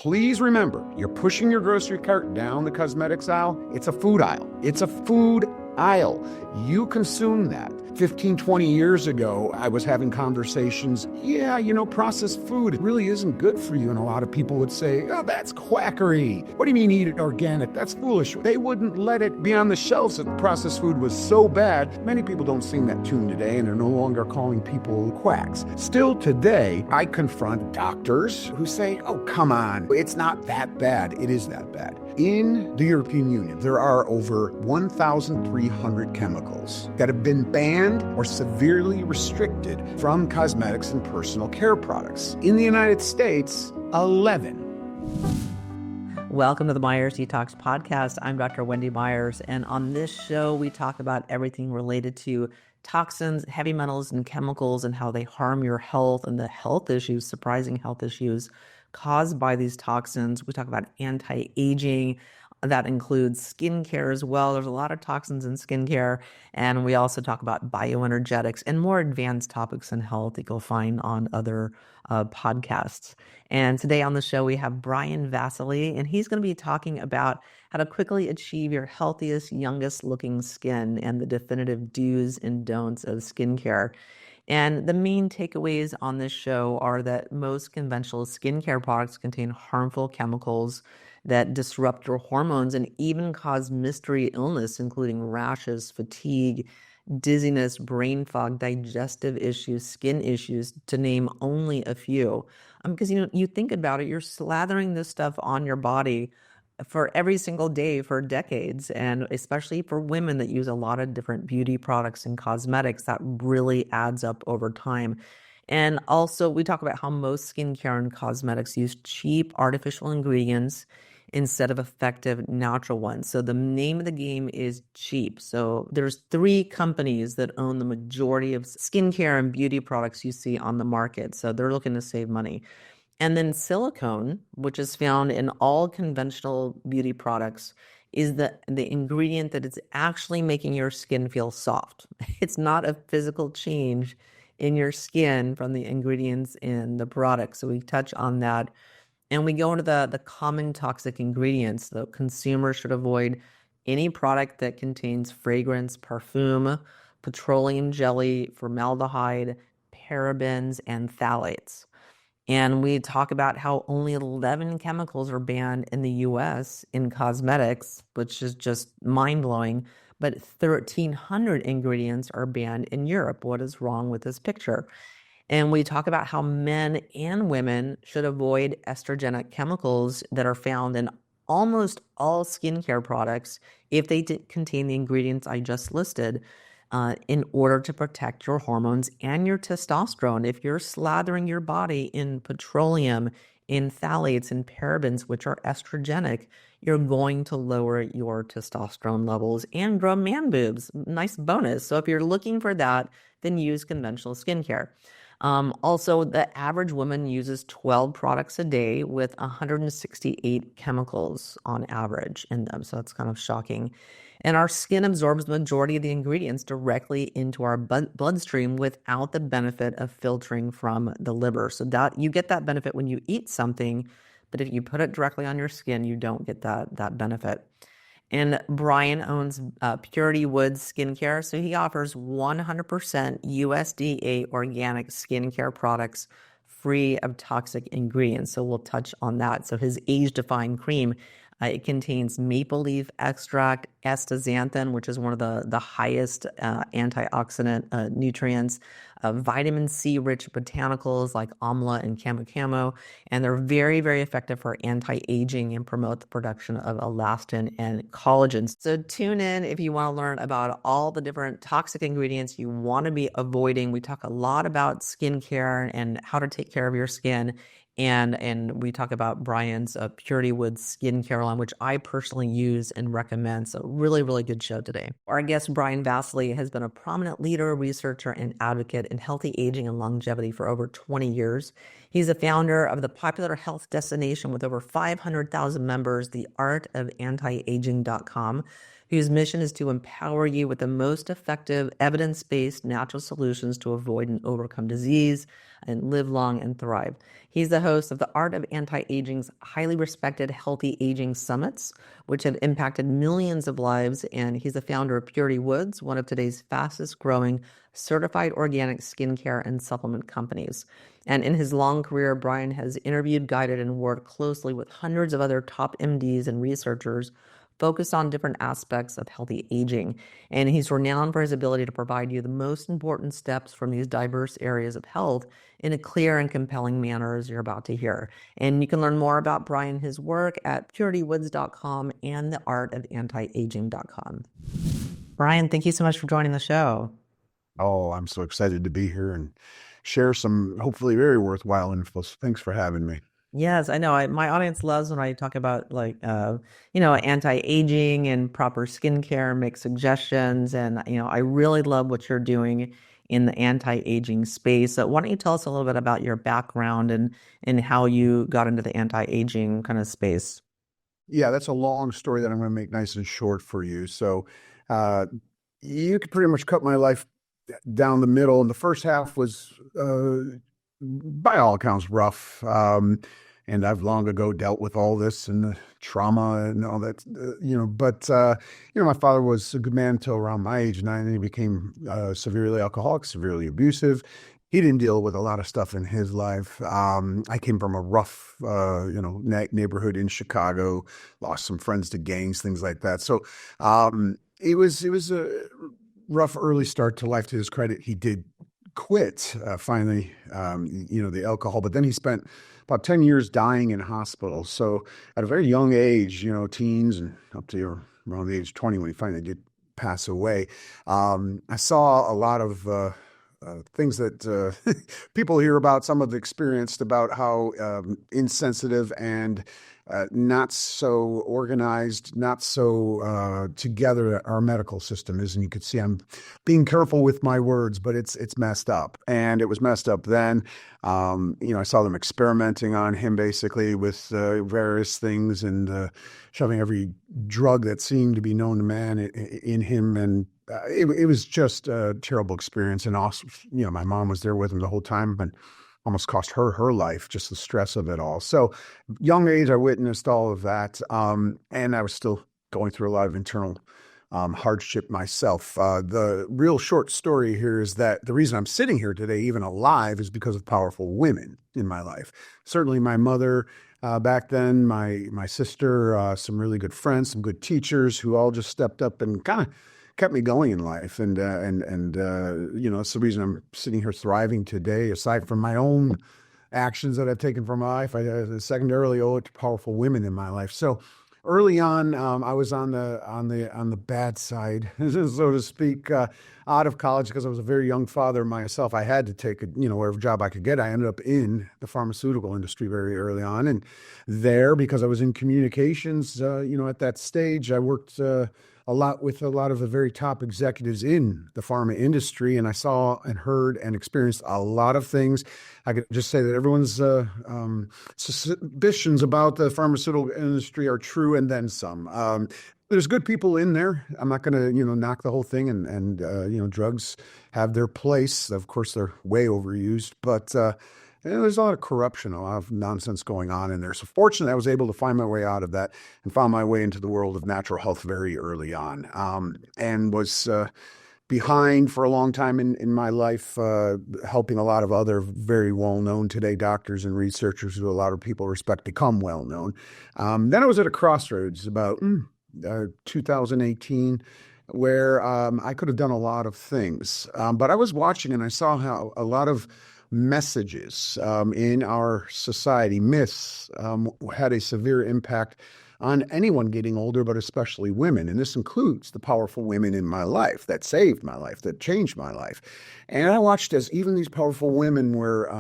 please remember, you're pushing your grocery cart down the cosmetics aisle. It's a food aisle. It's a food aisle. You consume that. 15, 20 years ago, I was having conversations, processed food, it really isn't good for you. And a lot of people would say, oh, that's quackery. What do you mean eat it organic? That's foolish. They wouldn't let it be on the shelves if processed food was so bad. Many people don't sing that tune today, and they're no longer calling people quacks. Still today, I confront doctors who say, oh, come on, it's not that bad. It is that bad. In the European Union, there are over 1,300 chemicals that have been banned or severely restricted from cosmetics and personal care products. In the United States, 11. Welcome to the Myers Detox Podcast. I'm Dr. Wendy Myers, and on this show, we talk about everything related to toxins, heavy metals, and chemicals and how they harm your health and the health issues, surprising health issues caused by these toxins. We talk about anti-aging. That includes skincare as well. There's a lot of toxins in skincare. And we also talk about bioenergetics and more advanced topics in health that you'll find on other podcasts. And today on the show, we have Brian Vaszily, and he's going to be talking about how to quickly achieve your healthiest, youngest looking skin and the definitive do's and don'ts of skincare. And the main takeaways on this show are that most conventional skincare products contain harmful chemicals that disrupt your hormones and even cause mystery illness, including rashes, fatigue, dizziness, brain fog, digestive issues, skin issues, to name only a few. Because, you think about it, you're slathering this stuff on your body for every single day for decades, and especially for women that use a lot of different beauty products and cosmetics, that really adds up over time. And also, we talk about how most skincare and cosmetics use cheap artificial ingredients instead of effective natural ones. So the name of the game is cheap. So there's 3 companies that own the majority of skincare and beauty products you see on the market. So they're looking to save money. And then silicone, which is found in all conventional beauty products, is the ingredient that is actually making your skin feel soft. It's not a physical change in your skin from the ingredients in the product. So we touch on that. And we go into the common toxic ingredients. The consumer should avoid any product that contains fragrance, perfume, petroleum jelly, formaldehyde, parabens, and phthalates. And we talk about how only 11 chemicals are banned in the US in cosmetics, which is just mind-blowing, but 1,300 ingredients are banned in Europe. What is wrong with this picture? And we talk about how men and women should avoid estrogenic chemicals that are found in almost all skincare products if they contain the ingredients I just listed, in order to protect your hormones and your testosterone. If you're slathering your body in petroleum, in phthalates, and parabens, which are estrogenic, you're going to lower your testosterone levels and grow man boobs. Nice bonus. So if you're looking for that, then use conventional skincare. Also, the average woman uses 12 products a day with 168 chemicals on average in them. So that's kind of shocking. And our skin absorbs the majority of the ingredients directly into our bloodstream without the benefit of filtering from the liver. So that you get that benefit when you eat something, but if you put it directly on your skin, you don't get that benefit. And Brian owns Purity Woods Skincare, so he offers 100% USDA organic skincare products free of toxic ingredients. So we'll touch on that. So his age-defying cream, it contains maple leaf extract, astaxanthin, which is one of the highest antioxidant nutrients, vitamin C rich botanicals like amla and camo, and they're very, very effective for anti-aging and promote the production of elastin and collagen. So tune in if you want to learn about all the different toxic ingredients you want to be avoiding. We talk a lot about skincare and how to take care of your skin. And we talk about Brian's Purity Woods skincare line, which I personally use and recommend. So really, really good show today. Our guest, Brian Vaszily, has been a prominent leader, researcher, and advocate in healthy aging and longevity for over 20 years. He's the founder of the popular health destination with over 500,000 members, theartofantiaging.com, whose mission is to empower you with the most effective, evidence-based natural solutions to avoid and overcome disease and live long and thrive. He's the host of the Art of Anti-Aging's highly respected Healthy Aging Summits, which have impacted millions of lives. And he's the founder of Purity Woods, one of today's fastest growing certified organic skincare and supplement companies. And in his long career, Brian has interviewed, guided, and worked closely with hundreds of other top MDs and researchers focused on different aspects of healthy aging. And he's renowned for his ability to provide you the most important steps from these diverse areas of health in a clear and compelling manner, as you're about to hear. And you can learn more about Brian and his work at puritywoods.com and theartofantiaging.com. Brian, thank you so much for joining the show. Oh, I'm so excited to be here and share some hopefully very worthwhile info. So thanks for having me. Yes, I know. My audience loves when I talk about anti-aging and proper skincare, make suggestions. And, I really love what you're doing in the anti-aging space. So why don't you tell us a little bit about your background and how you got into the anti-aging kind of space? Yeah, that's a long story that I'm going to make nice and short for you. So you could pretty much cut my life down the middle. And the first half was, by all accounts, rough. And I've long ago dealt with all this and the trauma and all that, but, my father was a good man until around my age 9, and he became severely alcoholic, severely abusive. He didn't deal with a lot of stuff in his life. I came from a rough, neighborhood in Chicago, lost some friends to gangs, things like that. So it was a rough early start to life. To his credit, he did quit finally, the alcohol, but then he spent about 10 years dying in hospital. So at a very young age, teens and up to around the age of 20 when he finally did pass away, I saw a lot of things that people hear about, some have experienced, about how insensitive and not so organized, not so together our medical system is. And you could see I'm being careful with my words, but it's messed up. And it was messed up then. I saw them experimenting on him basically with various things and shoving every drug that seemed to be known to man in him. And it was just a terrible experience. And also, my mom was there with him the whole time, but almost cost her life, just the stress of it all. So young age, I witnessed all of that. And I was still going through a lot of internal hardship myself. The real short story here is that the reason I'm sitting here today, even alive, is because of powerful women in my life. Certainly my mother back then, my sister, some really good friends, some good teachers who all just stepped up and kind of kept me going in life. And that's the reason I'm sitting here thriving today, aside from my own actions that I've taken from my life. I secondarily owe it to powerful women in my life. So early on, I was on the bad side, so to speak, out of college, because I was a very young father myself. I had to take whatever job I could get. I ended up in the pharmaceutical industry very early on, and there, because I was in communications, at that stage, I worked a lot with a lot of the very top executives in the pharma industry, and I saw and heard and experienced a lot of things. I could just say that everyone's suspicions about the pharmaceutical industry are true, and then some. There's good people in there. I'm not going to, knock the whole thing, and drugs have their place. Of course, they're way overused, but there's a lot of corruption, a lot of nonsense going on in there. So fortunately, I was able to find my way out of that and found my way into the world of natural health very early on, and was behind for a long time in my life, helping a lot of other very well-known today doctors and researchers who a lot of people respect become well-known. Then I was at a crossroads about 2018, where I could have done a lot of things. But I was watching and I saw how a lot of messages in our society, myths, had a severe impact on anyone getting older, but especially women. And this includes the powerful women in my life that saved my life, that changed my life. And I watched as even these powerful women were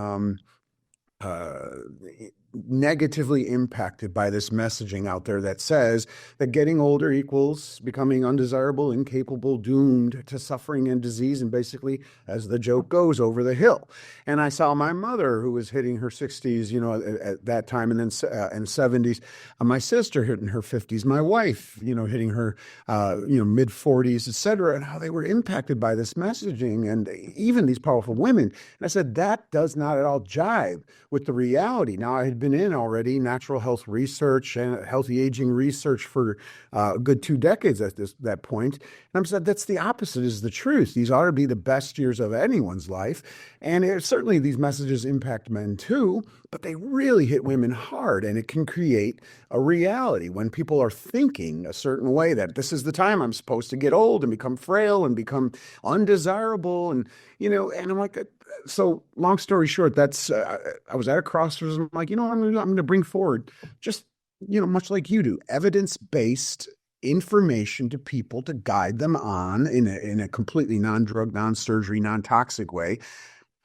negatively impacted by this messaging out there that says that getting older equals becoming undesirable, incapable, doomed to suffering and disease, and basically, as the joke goes, over the hill. And I saw my mother, who was hitting her 60s, at that time, and then and 70s. My sister hitting her 50s. My wife, hitting her, mid 40s, et cetera, and how they were impacted by this messaging, and even these powerful women. And I said, that does not at all jive with the reality. Now, I had been in already natural health research and healthy aging research for a good 2 decades at that point. And I said, that's the opposite is the truth. These ought to be the best years of anyone's life. And certainly these messages impact men too, but they really hit women hard. And it can create a reality when people are thinking a certain way that this is the time I'm supposed to get old and become frail and become undesirable. And, and I'm like, so long story short, that's, I was at a crossroads. I'm like, I'm going to bring forward just, much like you do, evidence-based information to people to guide them on in a completely non-drug, non-surgery, non-toxic way,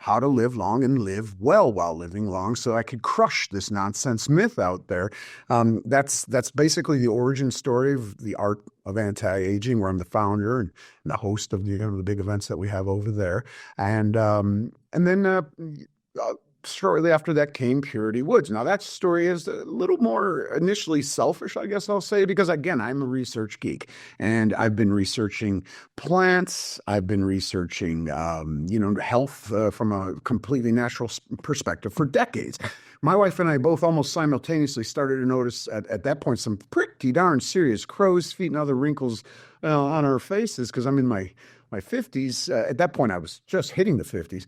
how to live long and live well while living long, so I could crush this nonsense myth out there. That's basically the origin story of the art of anti-aging, where I'm the founder and the host of the big events that we have over there. And then shortly after that came Purity Woods. Now that story is a little more initially selfish, I guess I'll say, because again, I'm a research geek and I've been researching plants. I've been researching, health from a completely natural perspective for decades. My wife and I both almost simultaneously started to notice at that point some pretty darn serious crow's feet and other wrinkles on our faces, because I'm in my 50s. At that point, I was just hitting the 50s.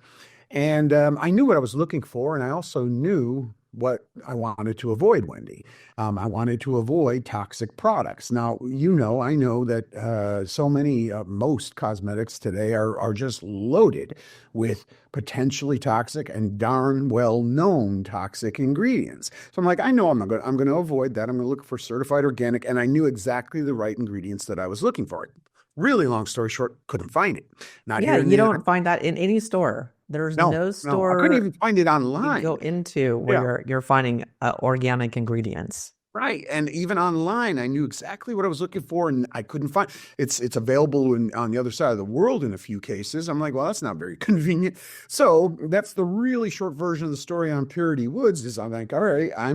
And I knew what I was looking for, and I also knew what I wanted to avoid, Wendy. I wanted to avoid toxic products. Now, I know that so many, most cosmetics today are just loaded with potentially toxic and darn well-known toxic ingredients. So I'm like, I know I'm going to avoid that. I'm going to look for certified organic, and I knew exactly the right ingredients that I was looking for. Really long story short, couldn't find it. Not Yeah, here in you the don't find that in any store. There's no No, I couldn't store even find it you online. go into where Yeah, you're finding organic ingredients. right. And even online, I knew exactly what I was looking for, and I couldn't find it's available on the other side of the world in a few cases. I'm like, well, that's not very convenient. So that's the really short version of the story on Purity Woods. Is I'm like, all right, I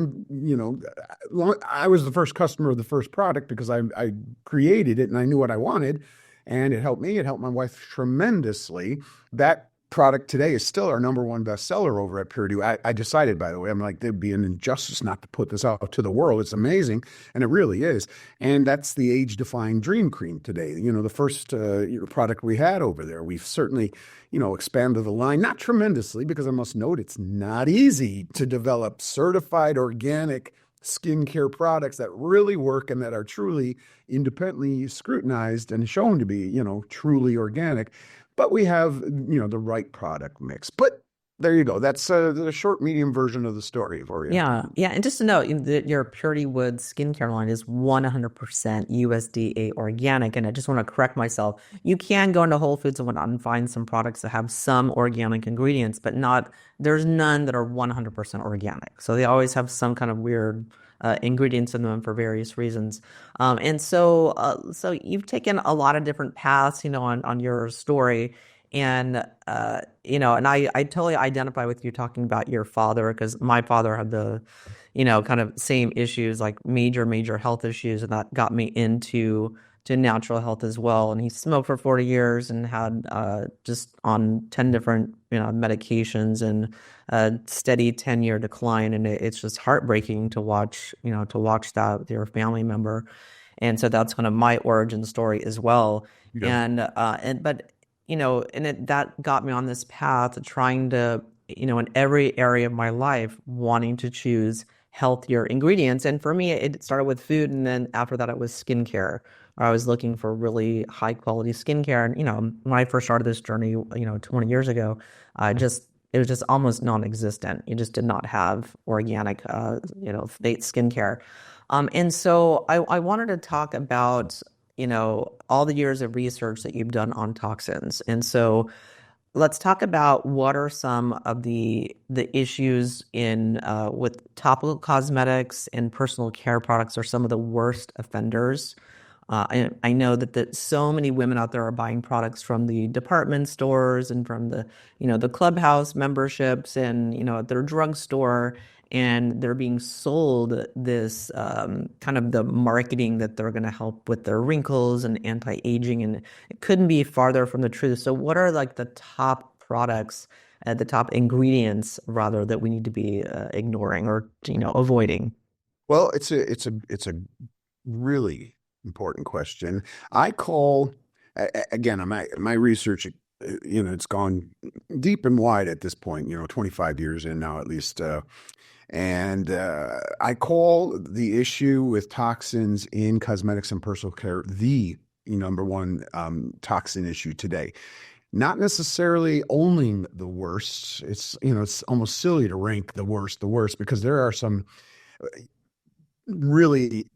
was the first customer of the first product because I created it and I knew what I wanted, and it helped me. It helped my wife tremendously. That product today is still our number one bestseller over at Purity. I decided, by the way, I'm like, there'd be an injustice not to put this out to the world. It's amazing, and it really is. And that's the age-defying Dream Cream today. The first product we had over there. We've certainly, expanded the line, not tremendously, because I must note it's not easy to develop certified organic skincare products that really work and that are truly independently scrutinized and shown to be, truly organic. But we have, the right product mix. But there you go. That's the short, medium version of the story for you. Yeah, yeah. And just to note, your Purity Woods skincare line is 100% USDA organic. And I just want to correct myself. You can go into Whole Foods and whatnot and find some products that have some organic ingredients, but there's none that are 100% organic. So they always have some kind of weird ingredients in them for various reasons. And so you've taken a lot of different paths, on your story. And, and I totally identify with you talking about your father, because my father had the, kind of same issues, like major health issues. And that got me into natural health as well. And he smoked for 40 years and had just on 10 different, medications, and a steady 10-year decline. And it's just heartbreaking to watch that with your family member. And so that's kind of my origin story as well. Yeah. That got me on this path of trying to, in every area of my life, wanting to choose healthier ingredients. And for me, it started with food. And then after that, it was skincare. I was looking for really high quality skincare. And, when I first started this journey, 20 years ago, it was just almost non-existent. You just did not have organic, skincare. And so I wanted to talk about, all the years of research that you've done on toxins. And so let's talk about what are some of the issues in with topical cosmetics and personal care products are some of the worst offenders. I know that so many women out there are buying products from the department stores and from the clubhouse memberships and at their drugstore, and they're being sold this kind of the marketing that they're going to help with their wrinkles and anti-aging, and it couldn't be farther from the truth. So what are like the top products, the top ingredients rather, that we need to be ignoring or avoiding? Well, it's a really important question. I call again, my research, it's gone deep and wide at this point. 25 years in now, at least. And I call the issue with toxins in cosmetics and personal care the number one toxin issue today. Not necessarily only the worst. It's almost silly to rank the worst because there are some really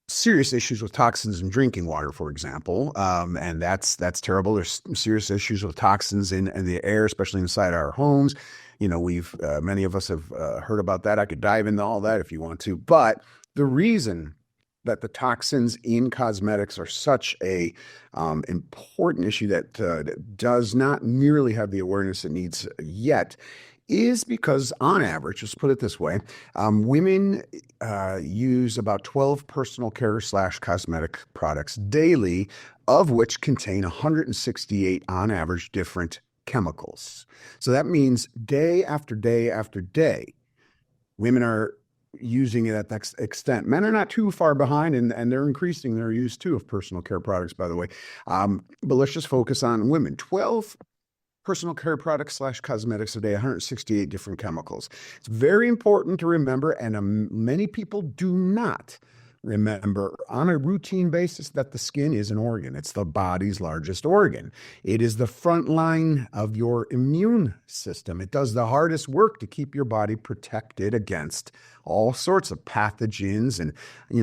serious issues with toxins in drinking water, for example, and that's terrible. There's serious issues with toxins in the air, especially inside our homes. We've many of us have heard about that. I could dive into all that if you want to, but the reason that the toxins in cosmetics are such a important issue that does not nearly have the awareness it needs yet is because, on average, let's put it this way, women use about 12 personal care / cosmetic products daily, of which contain 168 on average different chemicals. So that means day after day after day, women are using it at that extent. Men are not too far behind, and they're increasing their use too of personal care products, by the way. But let's just focus on women. 12 personal care products / cosmetics a day, 168 different chemicals. It's very important to remember, and many people do not remember on a routine basis, that the skin is an organ. It's the body's largest organ. It is the front line of your immune system. It does the hardest work to keep your body protected against all sorts of pathogens and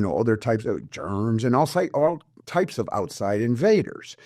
other types of germs and all types of outside invaders.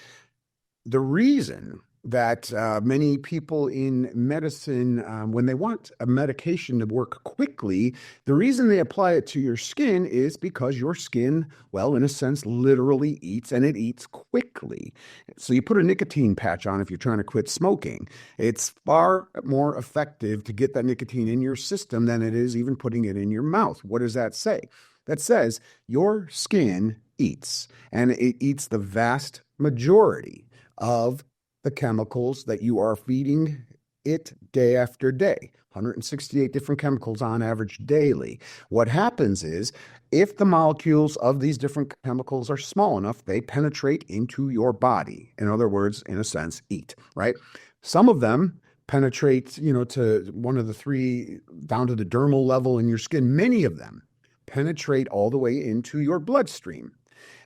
The reason that many people in medicine, when they want a medication to work quickly, the reason they apply it to your skin is because your skin, well, in a sense, literally eats, and it eats quickly. So you put a nicotine patch on if you're trying to quit smoking. It's far more effective to get that nicotine in your system than it is even putting it in your mouth. What does that say? That says your skin eats, and it eats the vast majority of the chemicals that you are feeding it day after day. 168 different chemicals on average daily. What happens is, if the molecules of these different chemicals are small enough, they penetrate into your body. In other words, in a sense, eat, right? Some of them penetrate, to one of the three, down to the dermal level in your skin. Many of them penetrate all the way into your bloodstream.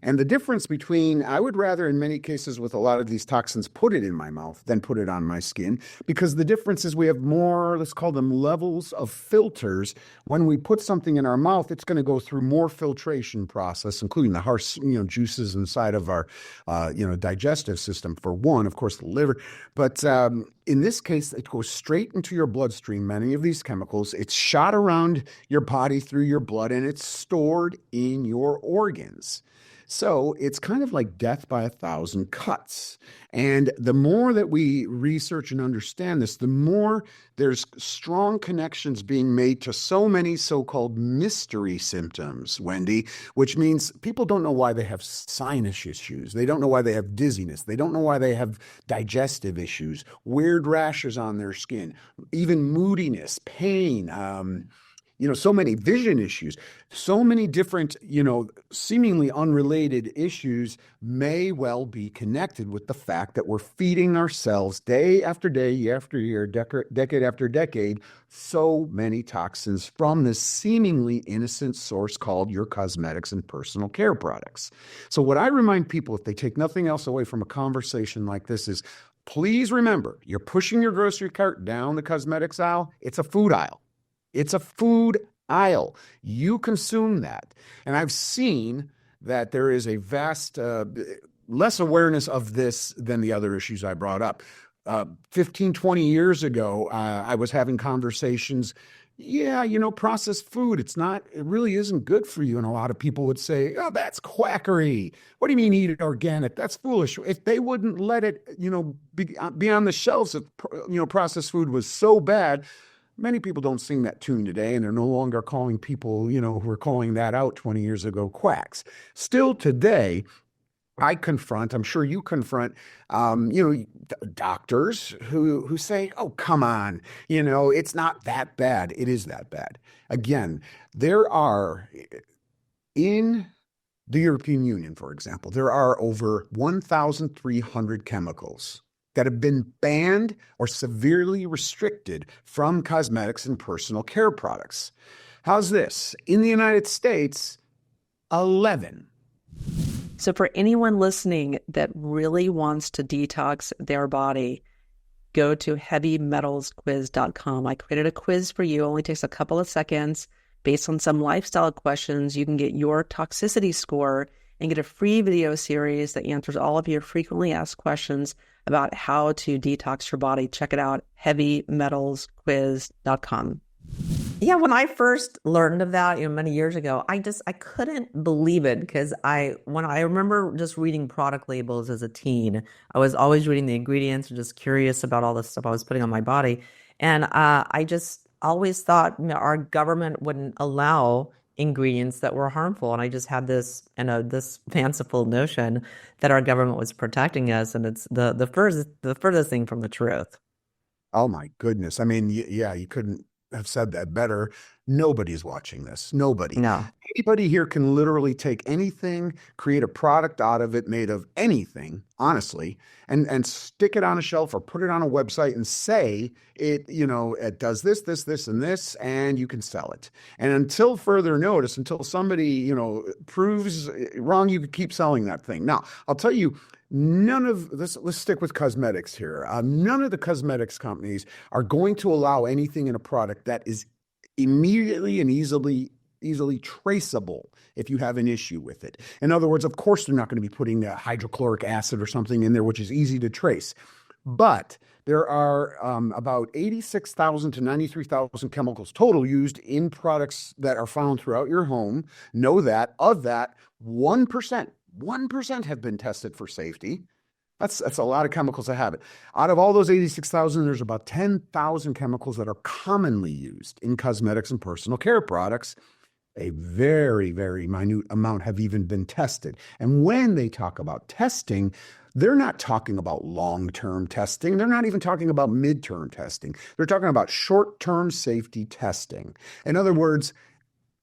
And the difference between, I would rather, in many cases with a lot of these toxins, put it in my mouth than put it on my skin, because the difference is we have more, let's call them levels of filters. When we put something in our mouth, it's going to go through more filtration process, including the harsh, juices inside of our, digestive system, for one, of course, the liver. But in this case, it goes straight into your bloodstream. Many of these chemicals, it's shot around your body through your blood, and it's stored in your organs. So it's kind of like death by 1,000 cuts. And the more that we research and understand this, the more there's strong connections being made to so many so-called mystery symptoms, Wendy, which means people don't know why they have sinus issues. They don't know why they have dizziness. They don't know why they have digestive issues, weird rashes on their skin, even moodiness, pain, so many vision issues, so many different, seemingly unrelated issues may well be connected with the fact that we're feeding ourselves day after day, year after year, decade after decade, so many toxins from this seemingly innocent source called your cosmetics and personal care products. So what I remind people, if they take nothing else away from a conversation like this, is please remember, you're pushing your grocery cart down the cosmetics aisle. It's a food aisle. It's a food aisle. You consume that. And I've seen that there is a vast, less awareness of this than the other issues I brought up. 15, 20 years ago, I was having conversations. Yeah, processed food, it really isn't good for you. And a lot of people would say, oh, that's quackery. What do you mean eat it organic? That's foolish. If they wouldn't let it, be on the shelves, if, processed food was so bad, many people don't sing that tune today, and they're no longer calling people, who were calling that out 20 years ago, quacks. Still today, I'm sure you confront, doctors who say, "Oh, come on, it's not that bad." It is that bad. Again, there are in the European Union, for example, there are over 1,300 chemicals that have been banned or severely restricted from cosmetics and personal care products. How's this? In the United States, 11. So for anyone listening that really wants to detox their body, go to heavymetalsquiz.com. I created a quiz for you. It only takes a couple of seconds. Based on some lifestyle questions, you can get your toxicity score and get a free video series that answers all of your frequently asked questions about how to detox your body. Check it out, heavymetalsquiz.com. Yeah, when I first learned of that, many years ago, I couldn't believe it because when I remember just reading product labels as a teen, I was always reading the ingredients and just curious about all the stuff I was putting on my body. And I just always thought our government wouldn't allow ingredients that were harmful. And I just had this, this fanciful notion that our government was protecting us. And it's the furthest thing from the truth. Oh my goodness. I mean, yeah, you couldn't have said that better. Nobody's watching this. Nobody. No. Anybody here can literally take anything, create a product out of it made of anything, honestly, and stick it on a shelf or put it on a website and say it does this, this, this, and this, and you can sell it. And until further notice, until somebody, proves wrong, you could keep selling that thing. Now, I'll tell you, none of this, let's stick with cosmetics here. None of the cosmetics companies are going to allow anything in a product that is immediately and easily traceable if you have an issue with it. In other words, of course, they're not going to be putting hydrochloric acid or something in there, which is easy to trace. But there are about 86,000 to 93,000 chemicals total used in products that are found throughout your home. Know that of that, 1% have been tested for safety. That's a lot of chemicals that have it. Out of all those 86,000, there's about 10,000 chemicals that are commonly used in cosmetics and personal care products. A very, very minute amount have even been tested. And when they talk about testing, they're not talking about long-term testing. They're not even talking about midterm testing. They're talking about short-term safety testing. In other words,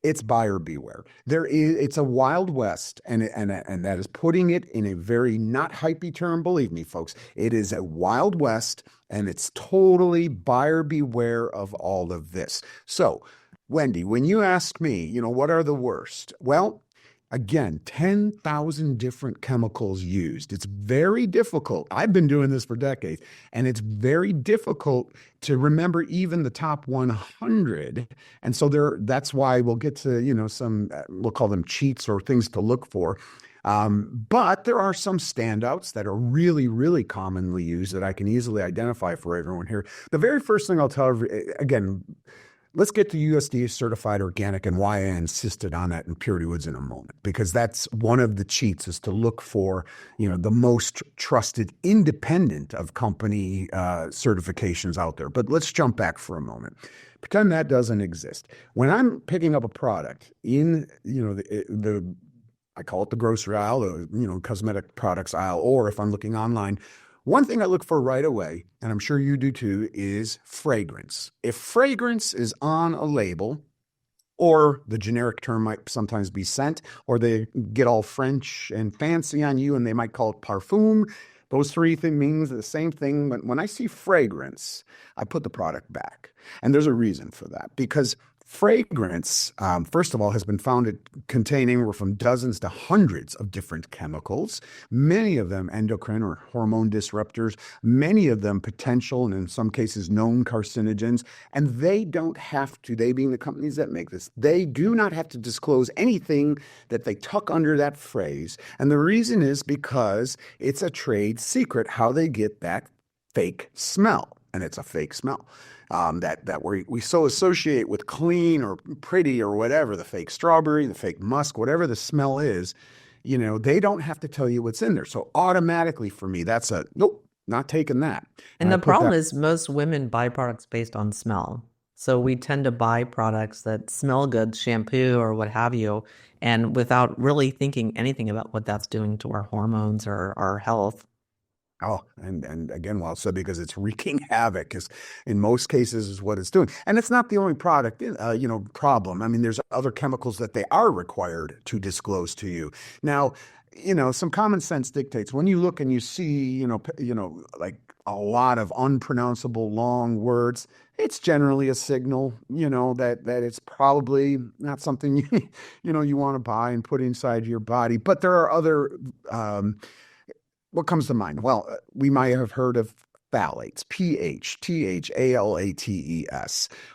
it's buyer beware. It's a wild west, and that is putting it in a very not hypey term. Believe me, folks, it is a wild west, and it's totally buyer beware of all of this. So, Wendy, when you ask me, what are the worst? Well, again, 10,000 different chemicals used. It's very difficult. I've been doing this for decades, and it's very difficult to remember even the top 100. And so that's why we'll get to, some, we'll call them cheats or things to look for. But there are some standouts that are really, really commonly used that I can easily identify for everyone here. The very first thing I'll tell again, let's get to USDA-certified organic and why I insisted on that in Purity Woods in a moment, because that's one of the cheats is to look for, the most trusted independent of company certifications out there. But let's jump back for a moment. Pretend that doesn't exist. When I'm picking up a product in, I call it the grocery aisle, or, cosmetic products aisle, or if I'm looking online, one thing I look for right away, and I'm sure you do too, is fragrance. If fragrance is on a label, or the generic term might sometimes be scent, or they get all French and fancy on you and they might call it parfum. Those three things means the same thing. But when I see fragrance, I put the product back. And there's a reason for that, because fragrance, first of all, has been found containing anywhere from dozens to hundreds of different chemicals, many of them endocrine or hormone disruptors, many of them potential and in some cases known carcinogens. And they being the companies that make this, they do not have to disclose anything that they tuck under that phrase. And the reason is because it's a trade secret how they get that fake smell. And it's a fake smell that we so associate with clean or pretty or whatever, the fake strawberry, the fake musk, whatever the smell is, they don't have to tell you what's in there. So automatically for me, that's a nope, not taking that. And the problem is most women buy products based on smell. So we tend to buy products that smell good, shampoo or what have you, and without really thinking anything about what that's doing to our hormones or our health. Oh, and again, well said, because it's wreaking havoc is in most cases is what it's doing. And it's not the only product, problem. I mean, there's other chemicals that they are required to disclose to you. Now, some common sense dictates when you look and you see, like a lot of unpronounceable long words, it's generally a signal, that it's probably not something you want to buy and put inside your body. But there are other what comes to mind? Well, we might have heard of phthalates, PHTHALATES.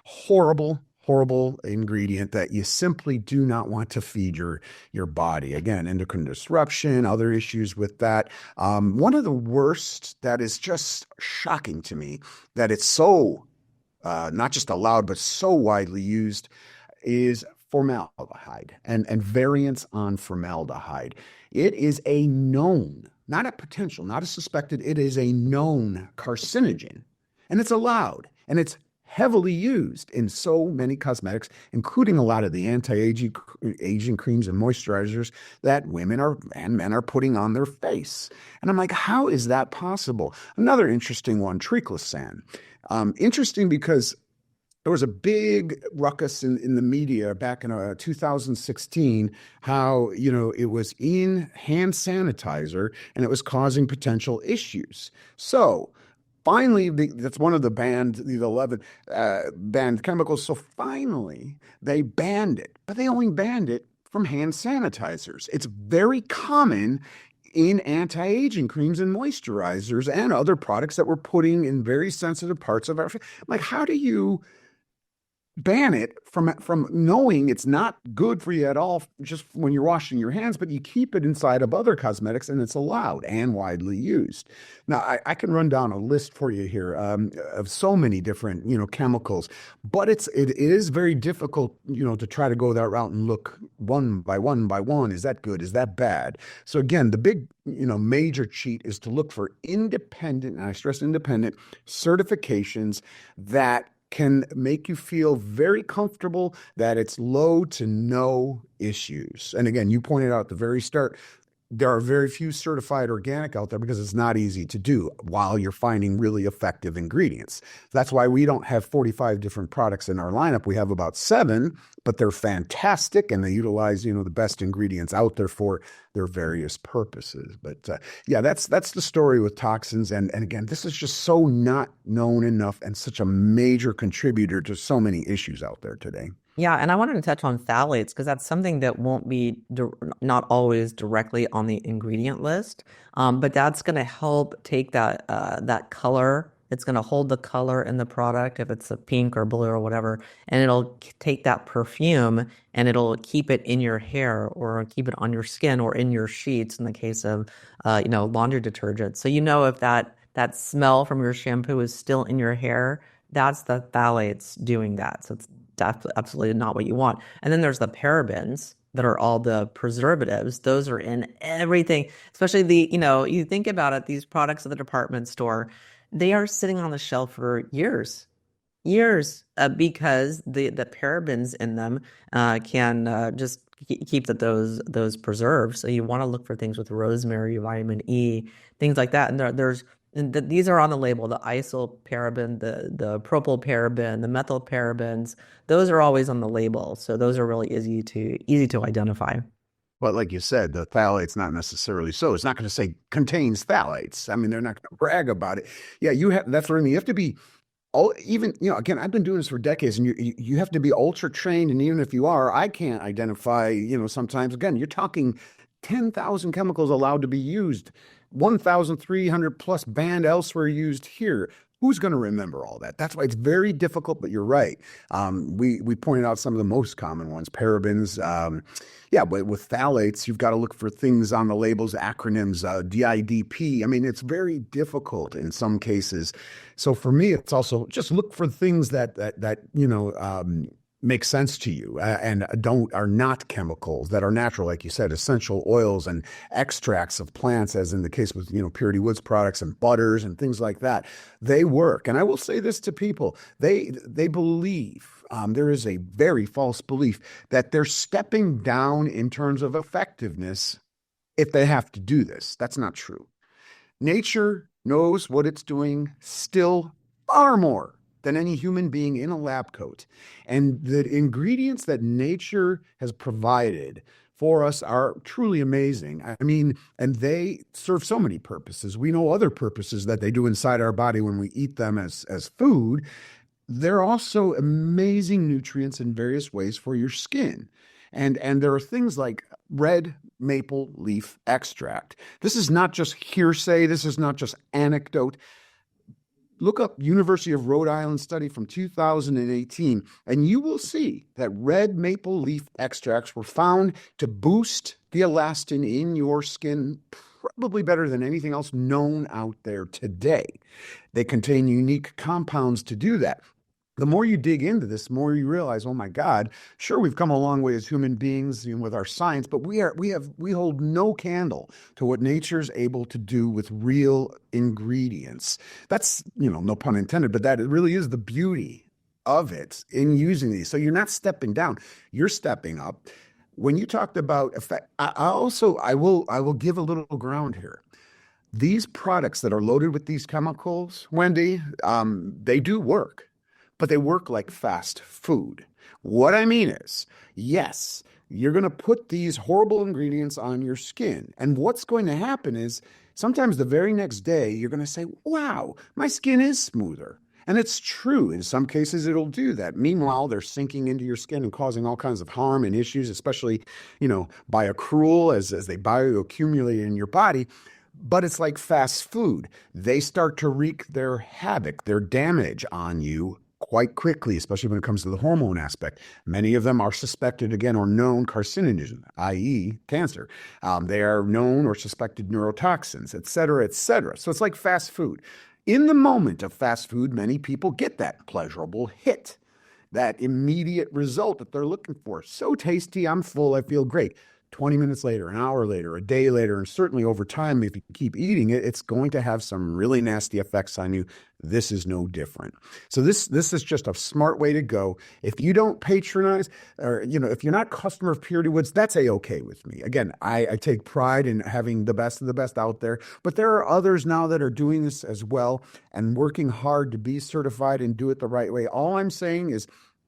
Horrible, horrible ingredient that you simply do not want to feed your body. Again, endocrine disruption, other issues with that. One of the worst that is just shocking to me that it's so not just allowed, but so widely used is formaldehyde and variants on formaldehyde. It is a known, not a potential, not a suspected, it is a known carcinogen. And it's allowed. And it's heavily used in so many cosmetics, including a lot of the anti-aging creams and moisturizers that women and men are putting on their face. And I'm like, how is that possible? Another interesting one, triclosan. Interesting because there was a big ruckus in the media back in 2016, how, it was in hand sanitizer and it was causing potential issues. So finally, that's one of the 11 banned chemicals. So finally, they banned it, but they only banned it from hand sanitizers. It's very common in anti-aging creams and moisturizers and other products that we're putting in very sensitive parts of our face. Like, how do you ban it from knowing it's not good for you at all just when you're washing your hands, but you keep it inside of other cosmetics and it's allowed and widely used? Now, I can run down a list for you here of so many different, chemicals, but it is very difficult, to try to go that route and look one by one. Is that good? Is that bad? So again, the big, major cheat is to look for independent, and I stress independent, certifications that can make you feel very comfortable that it's low to no issues. And again, you pointed out at the very start, there are very few certified organic out there because it's not easy to do while you're finding really effective ingredients. That's why we don't have 45 different products in our lineup. We have about 7, but they're fantastic and they utilize, the best ingredients out there for their various purposes. But yeah, that's the story with toxins. And again, this is just so not known enough and such a major contributor to so many issues out there today. Yeah, and I wanted to touch on phthalates because that's something that won't be not always directly on the ingredient list, but that's going to help take that color. It's going to hold the color in the product if it's a pink or blue or whatever, and it'll take that perfume and it'll keep it in your hair or keep it on your skin or in your sheets in the case of laundry detergent. So if that smell from your shampoo is still in your hair, that's the phthalates doing that. So it's absolutely not what you want. And then there's the parabens that are all the preservatives. Those are in everything, especially you think about it, these products at the department store, they are sitting on the shelf for years, because the parabens in them can just keep those preserved. So you want to look for things with rosemary, vitamin E, things like that. And these are on the label: the isoparaben, the propylparaben, the methylparabens. Those are always on the label, so those are really easy to identify. But like you said, the phthalate's not necessarily so. It's not going to say contains phthalates. I mean, they're not going to brag about it. Yeah, that's what I mean. You have to be even, again, I've been doing this for decades, and you have to be ultra trained. And even if you are, I can't identify, sometimes, again, you're talking 10,000 chemicals allowed to be used, 1,300 plus banned elsewhere used here. Who's going to remember all that? That's why it's very difficult, but you're right. We pointed out some of the most common ones, parabens. But with phthalates, you've got to look for things on the labels, acronyms, DIDP. I mean, it's very difficult in some cases. So for me, it's also just look for things that make sense to you and are not chemicals, that are natural, like you said, essential oils and extracts of plants, as in the case with Purity Woods products and butters and things like that. They work. And I will say this to people: they believe, there is a very false belief that they're stepping down in terms of effectiveness if they have to do this. That's not true. Nature knows what it's doing still far more than any human being in a lab coat. And the ingredients that nature has provided for us are truly amazing. I mean, and they serve so many purposes. We know other purposes that they do inside our body when we eat them as food. They're also amazing nutrients in various ways for your skin. And there are things like red maple leaf extract. This is not just hearsay. This is not just anecdote. Look up University of Rhode Island study from 2018, and you will see that red maple leaf extracts were found to boost the elastin in your skin probably better than anything else known out there today. They contain unique compounds to do that. The more you dig into this, the more you realize, oh my God, sure, we've come a long way as human beings with our science, but we hold no candle to what nature's able to do with real ingredients. That's, no pun intended, but that really is the beauty of it in using these. So you're not stepping down, you're stepping up. When you talked about effect, I will give a little ground here. These products that are loaded with these chemicals, Wendy, they do work. But they work like fast food. What I mean is, yes, you're going to put these horrible ingredients on your skin. And what's going to happen is sometimes the very next day, you're going to say, wow, my skin is smoother. And it's true. In some cases, it'll do that. Meanwhile, they're sinking into your skin and causing all kinds of harm and issues, especially, bioaccrual as they bioaccumulate in your body. But it's like fast food. They start to wreak their havoc, their damage on you quite quickly, especially when it comes to the hormone aspect. Many of them are suspected, again, or known carcinogen, i.e. cancer. They are known or suspected neurotoxins, et cetera, et cetera. So it's like fast food. In the moment of fast food, many people get that pleasurable hit, that immediate result that they're looking for. So tasty, I'm full, I feel great. 20 minutes later, an hour later, a day later, and certainly over time, if you keep eating it, it's going to have some really nasty effects on you. This is no different. So this is just a smart way to go. If you don't patronize, or if you're not a customer of Purity Woods, that's a-okay with me. Again, I take pride in having the best of the best out there, but there are others now that are doing this as well and working hard to be certified and do it the right way. All I'm saying is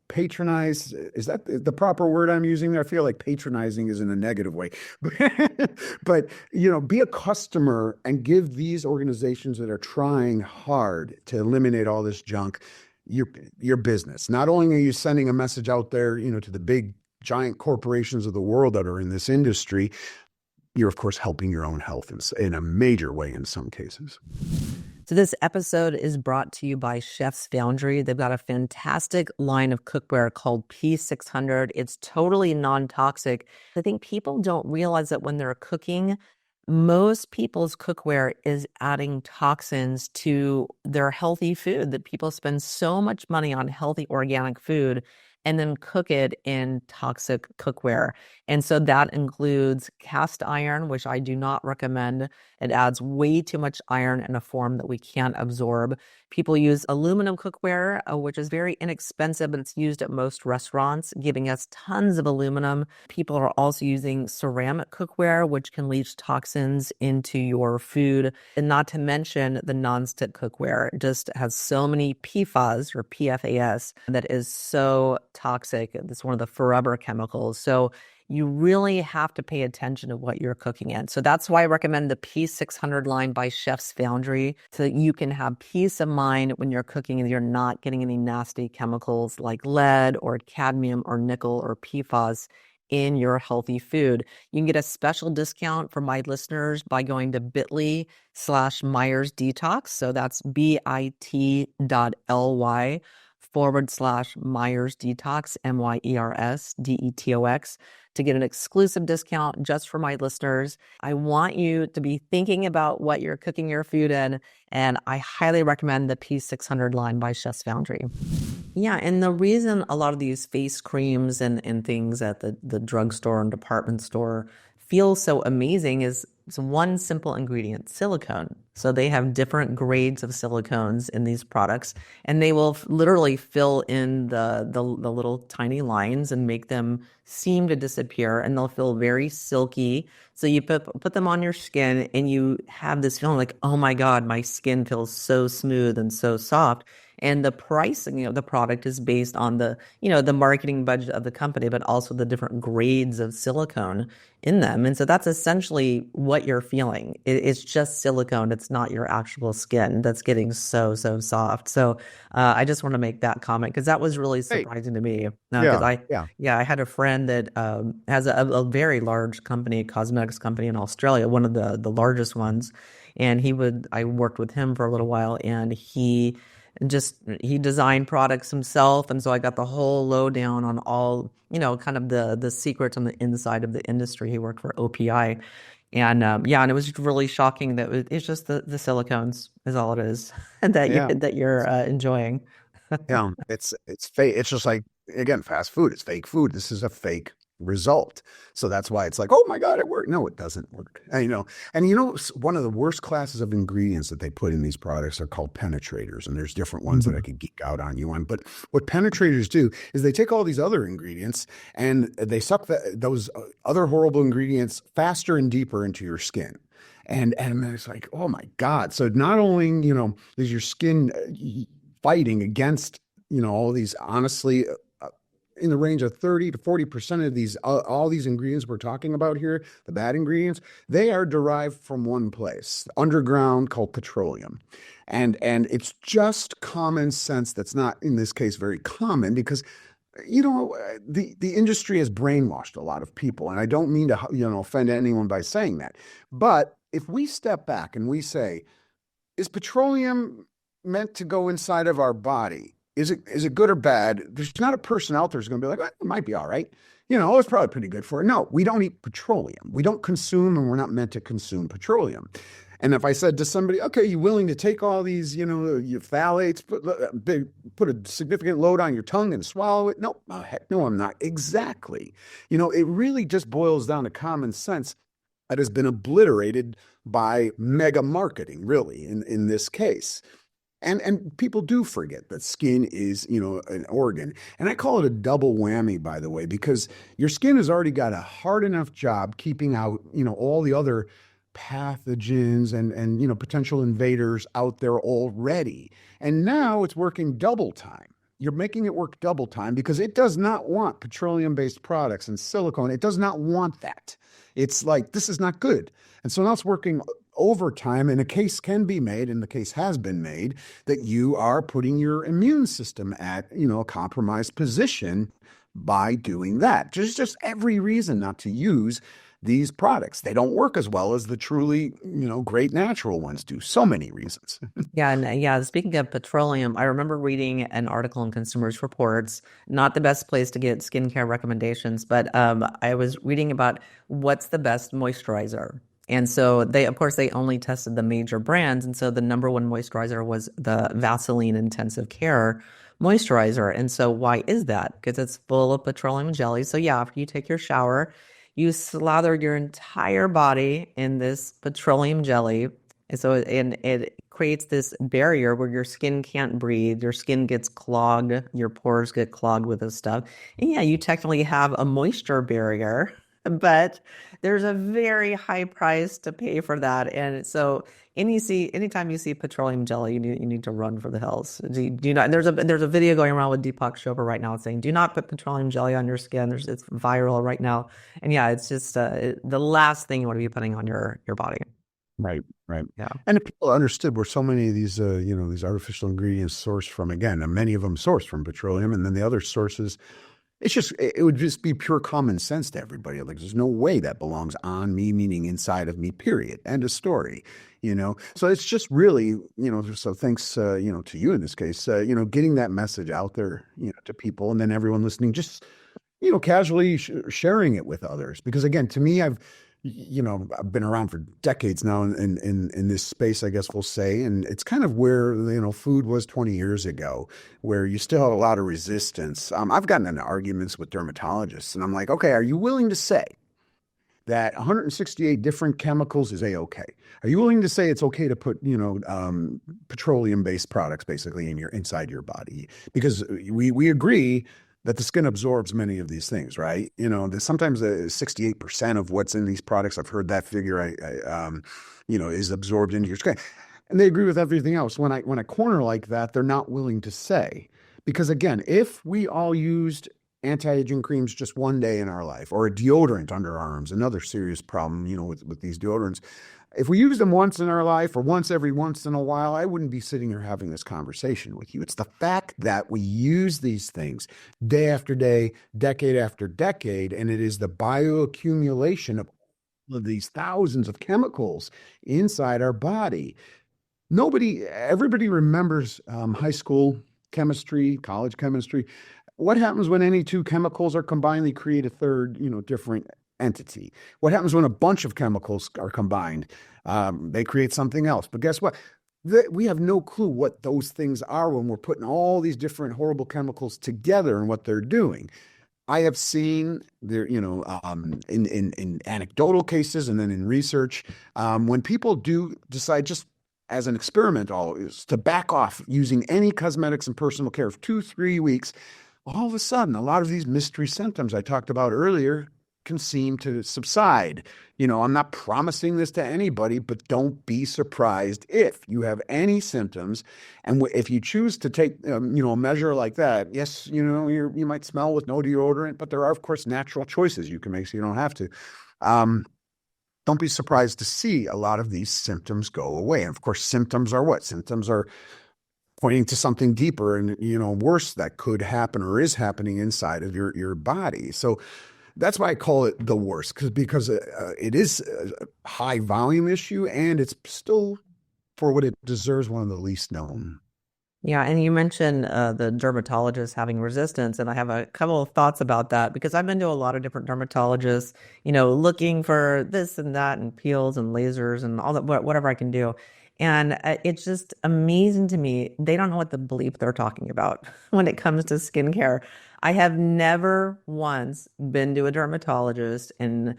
patronize. Is that the proper word I'm using there? I feel like patronizing is in a negative way, but be a customer and give these organizations that are trying hard to eliminate all this junk your business. Not only are you sending a message out there, to the big giant corporations of the world that are in this industry, you're of course helping your own health in a major way in some cases. So this episode is brought to you by Chef's Foundry. They've got a fantastic line of cookware called P600. It's totally non-toxic. I think people don't realize that when they're cooking, most people's cookware is adding toxins to their healthy food, that people spend so much money on healthy organic food and then cook it in toxic cookware. And so that includes cast iron, which I do not recommend. It adds way too much iron in a form that we can't absorb. People use aluminum cookware, which is very inexpensive, but it's used at most restaurants, giving us tons of aluminum. People are also using ceramic cookware, which can leach toxins into your food. And not to mention the nonstick cookware. It just has so many PFAS or PFAS that is so toxic. It's one of the forever chemicals. So you really have to pay attention to what you're cooking in. So that's why I recommend the P600 line by Chef's Foundry, so that you can have peace of mind when you're cooking and you're not getting any nasty chemicals like lead or cadmium or nickel or PFAS in your healthy food. You can get a special discount for my listeners by going to bit.ly/Myers Detox. So that's bit.ly/Myers Detox, Myers Detox, to get an exclusive discount just for my listeners. I want you to be thinking about what you're cooking your food in, and I highly recommend the P600 line by Chef's Foundry. Yeah, and the reason a lot of these face creams and things at the drugstore and department store feel so amazing is it's one simple ingredient, silicone. So they have different grades of silicones in these products, and they will literally fill in the little tiny lines and make them seem to disappear, and they'll feel very silky. So you put them on your skin, and you have this feeling like, oh my God, my skin feels so smooth and so soft. And the pricing of the product is based on the marketing budget of the company, but also the different grades of silicone in them. And so that's essentially what you're feeling. It's just silicone. It's not your actual skin that's getting so soft. So I just want to make that comment because that was really surprising to me. Because I had a friend that has a very large company, cosmetics company in Australia, one of the largest ones. And I worked with him for a little while, and he designed products himself, and so I got the whole lowdown on all kind of the secrets on the inside of the industry. He worked for OPI, and and it was really shocking that it's just the silicones is all it is that you're enjoying. Yeah, it's fake. It's just like, again, fast food. It's fake food. This is a fake result. So that's why it's like, oh my God, it worked. No, it doesn't work. And one of the worst classes of ingredients that they put in these products are called penetrators. And there's different ones that I could geek out on you on. But what penetrators do is they take all these other ingredients and they suck those other horrible ingredients faster and deeper into your skin. And it's like, oh my God. So not only, is your skin fighting against, all these, honestly, in the range of 30 to 40% of these, all these ingredients we're talking about here, the bad ingredients, they are derived from one place, underground, called petroleum. And it's just common sense that's not, in this case, very common because, the industry has brainwashed a lot of people. And I don't mean to, offend anyone by saying that. But if we step back and we say, is petroleum meant to go inside of our body? Is it good or bad? There's not a person out there who's going to be like, well, it might be all right. It's probably pretty good for it. No, we don't eat petroleum. We don't consume, and we're not meant to consume petroleum. And if I said to somebody, okay, you willing to take all these, your phthalates, put a significant load on your tongue and swallow it? No, heck no, I'm not. Exactly. It really just boils down to common sense that has been obliterated by mega marketing, really, in this case. And people do forget that skin is, an organ. And I call it a double whammy, by the way, because your skin has already got a hard enough job keeping out, all the other pathogens and potential invaders out there already. And now it's working double time. You're making it work double time because it does not want petroleum-based products and silicone. It does not want that. It's like, this is not good. And so now it's working overtime, and a case can be made, and the case has been made, that you are putting your immune system at, a compromised position by doing that. There's just every reason not to use these products. They don't work as well as the truly, great natural ones do. So many reasons. Speaking of petroleum, I remember reading an article in Consumers Reports, not the best place to get skincare recommendations, but I was reading about what's the best moisturizer. And so they only tested the major brands. And so the number one moisturizer was the Vaszily Intensive Care moisturizer. And so why is that? Because it's full of petroleum jelly. So after you take your shower, you slather your entire body in this petroleum jelly. And so it creates this barrier where your skin can't breathe, your skin gets clogged, your pores get clogged with this stuff. And you technically have a moisture barrier, but there's a very high price to pay for that. And so anytime you see petroleum jelly, you need to run for the hills. Do not. There's a video going around with Deepak Chopra right now saying, do not put petroleum jelly on your skin. It's viral right now. And it's just the last thing you want to be putting on your body. Right. Yeah. And if people understood where so many of these, these artificial ingredients sourced from, again, and many of them sourced from petroleum, and then the other sources, it would just be pure common sense to everybody. Like, there's no way that belongs on me, meaning inside of me, period. End of story. So it's just really, so thanks, to you in this case, getting that message out there, to people, and then everyone listening, just, casually sharing it with others. Because again, to me, I've been around for decades now in this space, I guess we'll say. And it's kind of where, food was 20 years ago, where you still have a lot of resistance. I've gotten into arguments with dermatologists, and I'm like, okay, are you willing to say that 168 different chemicals is a-okay? Are you willing to say it's okay to put, petroleum-based products basically inside your body? Because we agree that the skin absorbs many of these things, right? Sometimes 68% of what's in these products, I've heard that figure, is absorbed into your skin. And they agree with everything else. When I corner like that, they're not willing to say. Because again, if we all used anti-aging creams just one day in our life, or a deodorant under our arms, another serious problem, with these deodorants. If we use them once in our life or every once in a while, I wouldn't be sitting here having this conversation with you. It's the fact that we use these things day after day, decade after decade, and it is the bioaccumulation of all of these thousands of chemicals inside our body. Everybody remembers high school chemistry, college chemistry. What happens when any two chemicals are combined? They create a third, different entity. What happens when a bunch of chemicals are combined? They create something else. But guess what? We have no clue what those things are when we're putting all these different horrible chemicals together and what they're doing. I have seen there, in anecdotal cases and then in research, when people do decide, just as an experiment always, to back off using any cosmetics and personal care for 2-3 weeks, all of a sudden, a lot of these mystery symptoms I talked about earlier can seem to subside. I'm not promising this to anybody, but don't be surprised if you have any symptoms. And if you choose to take, a measure like that, yes, you might smell with no deodorant, but there are, of course, natural choices you can make so you don't have to. Don't be surprised to see a lot of these symptoms go away. And of course, symptoms are what? Symptoms are pointing to something deeper and, worse that could happen or is happening inside of your body. So that's why I call it the worst, because it is a high volume issue, and it's still, for what it deserves, one of the least known. Yeah, and you mentioned the dermatologist having resistance, and I have a couple of thoughts about that because I've been to a lot of different dermatologists, looking for this and that and peels and lasers and all that, whatever I can do. And it's just amazing to me. They don't know what the bleep they're talking about when it comes to skincare. I have never once been to a dermatologist and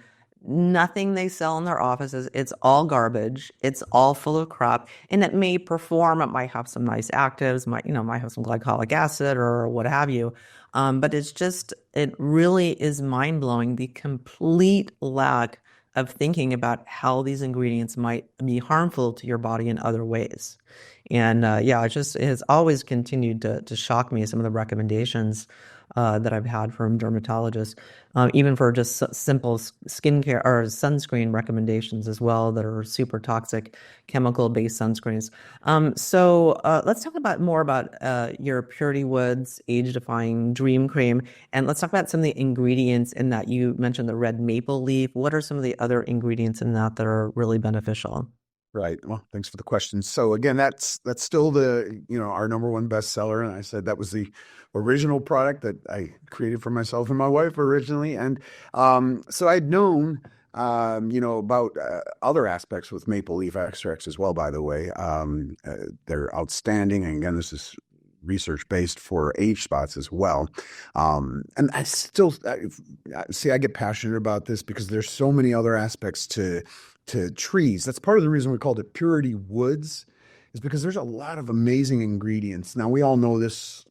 nothing they sell in their offices, it's all garbage. It's all full of crap. And it may perform, it might have some nice actives, might have some glycolic acid or what have you. But it really is mind-blowing, the complete lack of thinking about how these ingredients might be harmful to your body in other ways. And it has always continued to shock me, some of the recommendations that I've had from dermatologists, even for just simple skincare or sunscreen recommendations as well that are super toxic chemical-based sunscreens. So let's talk more about your Purity Woods Age-Defying Dream Cream, and let's talk about some of the ingredients in that. You mentioned the red maple leaf. What are some of the other ingredients in that are really beneficial? Right. Well, thanks for the question. So again, that's still our number one bestseller. And I said that was the original product that I created for myself and my wife originally. And so I'd known, about other aspects with maple leaf extracts as well, by the way. They're outstanding. And again, this is research based for age spots as well. And I still I get passionate about this because there's so many other aspects to trees. That's part of the reason we called it Purity Woods, is because there's a lot of amazing ingredients. Now, we all know this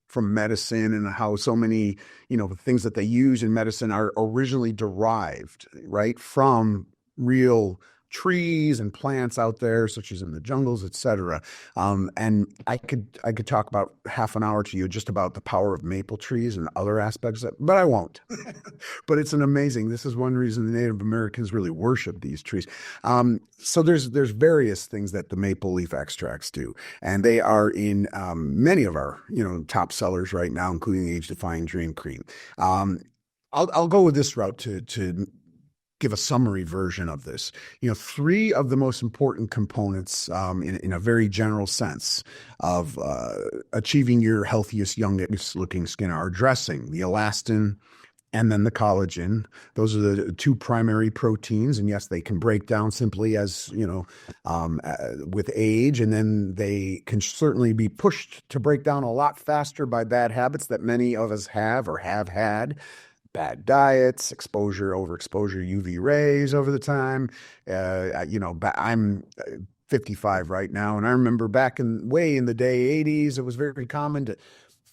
from medicine and how so many, things that they use in medicine are originally derived, right, from real trees and plants out there, such as in the jungles, etc. And I could talk about half an hour to you just about the power of maple trees and other aspects of it, but I won't. But it's an amazing. This is one reason the Native Americans really worship these trees. So there's various things that the maple leaf extracts do, and they are in many of our top sellers right now, including the Age-Defying Dream Cream. I'll go with this route to give a summary version of this. Three of the most important components in a very general sense of achieving your healthiest, youngest looking skin are dressing, the elastin, and then the collagen. Those are the two primary proteins. And yes, they can break down simply as, with age. And then they can certainly be pushed to break down a lot faster by bad habits that many of us have or have had. Bad diets, overexposure UV rays over the time. I'm 55 right now, and I remember back way in the day 80s, it was very common to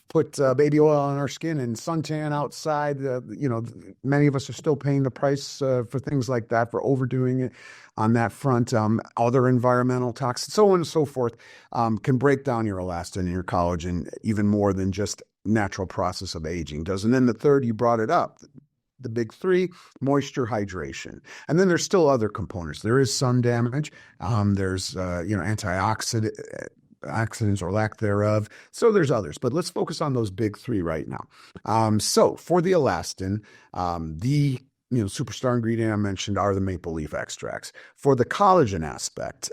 put baby oil on our skin and suntan outside. Many of us are still paying the price for things like that, for overdoing it on that front. Other environmental toxins, so on and so forth, can break down your elastin and your collagen even more than just natural process of aging does. And then the third, you brought it up, the big three: moisture, hydration. And then there's still other components. There is sun damage. There's antioxidants or lack thereof. So there's others, but let's focus on those big three right now. So for the elastin, the superstar ingredient I mentioned are the maple leaf extracts. For the collagen aspect,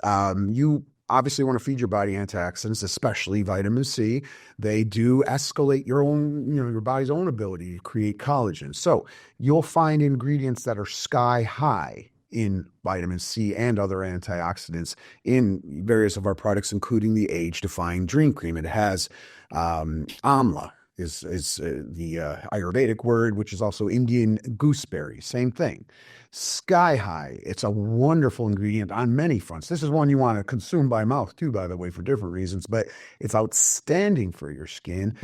you obviously want to feed your body antioxidants, especially vitamin C. They do escalate your body's own ability to create collagen. So you'll find ingredients that are sky high in vitamin C and other antioxidants in various of our products, including the Age-Defying Dream Cream. It has amla, is the Ayurvedic word, which is also Indian gooseberry. Same thing. Sky high. It's a wonderful ingredient on many fronts. This is one you want to consume by mouth too, by the way, for different reasons, but it's outstanding for your skin.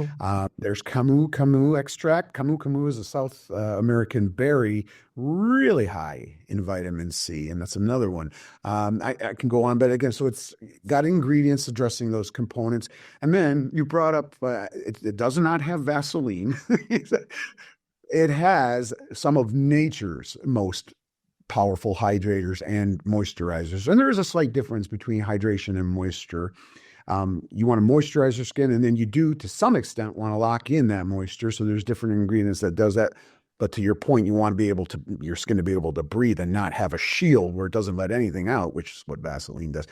There's camu extract. Camu is a South American berry, really high in vitamin C, and that's another one. I can go on, but again, so it's got ingredients addressing those components. And then you brought up, it does not have Vaseline. It has some of nature's most powerful hydrators and moisturizers. And there is a slight difference between hydration and moisture. You want to moisturize your skin, and then you do, to some extent, want to lock in that moisture. So there's different ingredients that does that. But to your point, you want your skin to be able to breathe and not have a shield where it doesn't let anything out, which is what Vaseline does.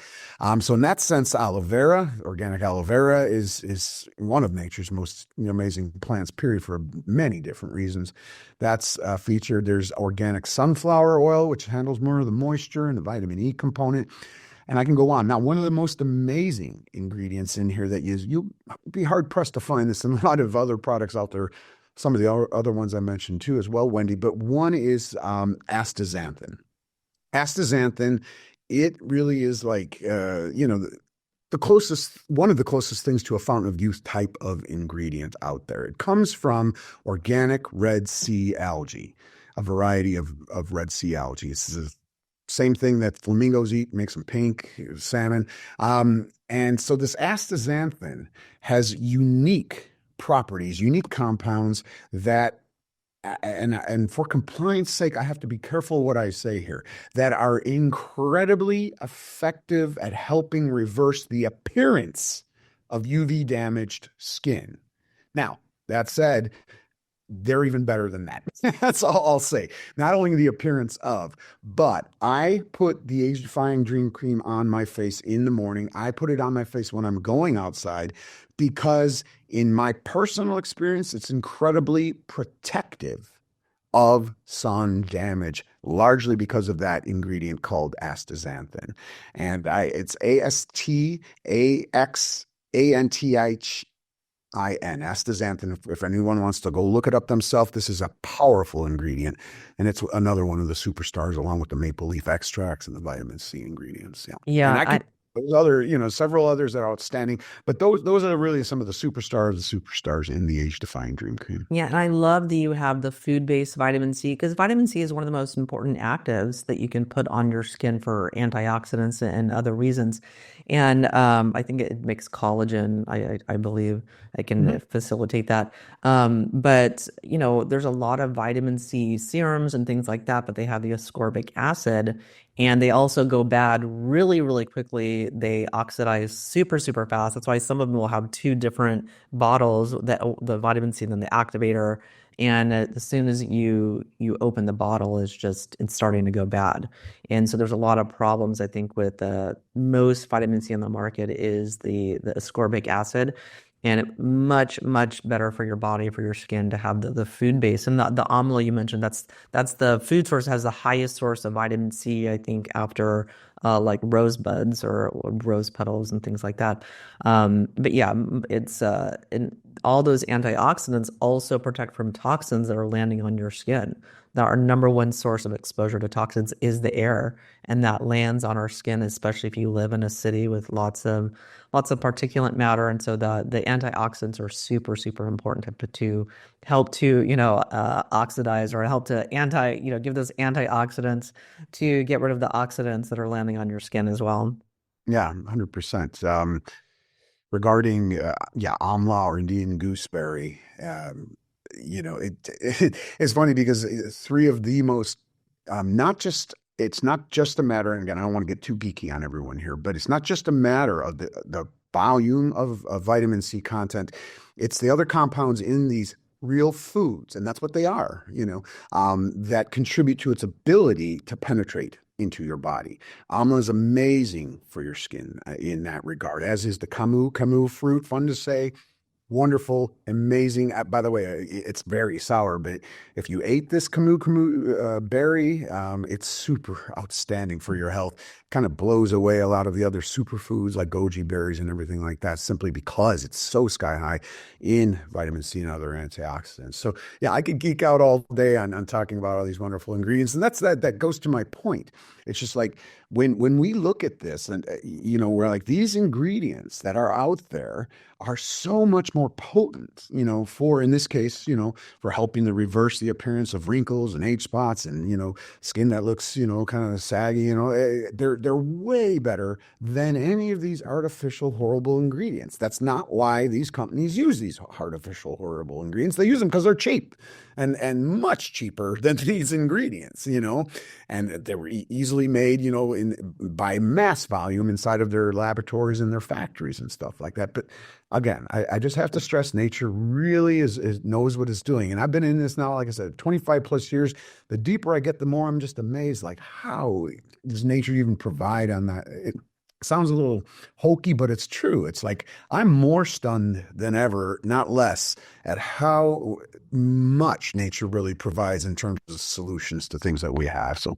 So in that sense, organic aloe vera is one of nature's most amazing plants, period, for many different reasons. That's featured. There's organic sunflower oil, which handles more of the moisture and the vitamin E component. And I can go on. Now, one of the most amazing ingredients in here that you'll be hard-pressed to find this in a lot of other products out there, some of the other ones I mentioned too as well, Wendy, but one is astaxanthin. Astaxanthin, it really is like, one of the closest things to a fountain of youth type of ingredient out there. It comes from organic Red Sea algae, a variety of Red Sea algae. It's the same thing that flamingos eat, makes them pink, salmon. And so this astaxanthin has unique properties, unique compounds that, and for compliance sake, I have to be careful what I say here, that are incredibly effective at helping reverse the appearance of UV damaged skin. Now, that said, they're even better than that. That's all I'll say. Not only the appearance of, but I put the Age-Defying Dream Cream on my face in the morning. I put it on my face when I'm going outside because in my personal experience, it's incredibly protective of sun damage, largely because of that ingredient called astaxanthin. And it's astaxanthin. If anyone wants to go look it up themselves, this is a powerful ingredient. And it's another one of the superstars along with the maple leaf extracts and the vitamin C ingredients. Yeah. Those other, several others that are outstanding, but those are really some of the superstars in the age-defying dream cream. Yeah, and I love that you have the food-based vitamin C because vitamin C is one of the most important actives that you can put on your skin for antioxidants and other reasons. And I think it makes collagen. I believe it can facilitate that. But there's a lot of vitamin C serums and things like that, but they have the ascorbic acid. And they also go bad really, really quickly. They oxidize super, super fast. That's why some of them will have two different bottles, that the vitamin C and then the activator. And as soon as you open the bottle, it's starting to go bad. And so there's a lot of problems, I think, with most vitamin C on the market is the ascorbic acid. And much, much better for your body, for your skin to have the food base. And the amla you mentioned, that's the food source has the highest source of vitamin C, I think, after like rosebuds or rose petals and things like that. But yeah, it's and all those antioxidants also protect from toxins that are landing on your skin. Now, our number one source of exposure to toxins is the air, and that lands on our skin, especially if you live in a city with lots of particulate matter. And so the antioxidants are super, super important to help to, oxidize or help to give those antioxidants to get rid of the oxidants that are landing on your skin as well. Yeah, 100%. Regarding, amla or Indian gooseberry, it's funny because three of the most, it's not just a matter, and again, I don't want to get too geeky on everyone here, but it's not just a matter of the volume of vitamin C content. It's the other compounds in these real foods, and that's what they are, that contribute to its ability to penetrate into your body. Amla is amazing for your skin in that regard, as is the camu fruit. Fun to say. Wonderful, amazing. By the way, it's very sour, but if you ate this camu berry, it's super outstanding for your health. Kind of blows away a lot of the other superfoods like goji berries and everything like that, simply because it's so sky high in vitamin C and other antioxidants. So yeah, I could geek out all day on talking about all these wonderful ingredients, and that goes to my point. It's just like when we look at this, and we're like, these ingredients that are out there are so much more potent, for, in this case, for helping to reverse the appearance of wrinkles and age spots and, skin that looks, kind of saggy, they're way better than any of these artificial, horrible ingredients. That's not why these companies use these artificial, horrible ingredients. They use them because they're cheap and much cheaper than these ingredients, and they were easily made, by mass volume inside of their laboratories and their factories and stuff like that. But again, I just have to stress, nature really knows what it's doing. And I've been in this now, like I said, 25 plus years. The deeper I get, the more I'm just amazed, like, how does nature even provide on that? It sounds a little hokey, but it's true. It's like I'm more stunned than ever, not less, at how much nature really provides in terms of solutions to things that we have. So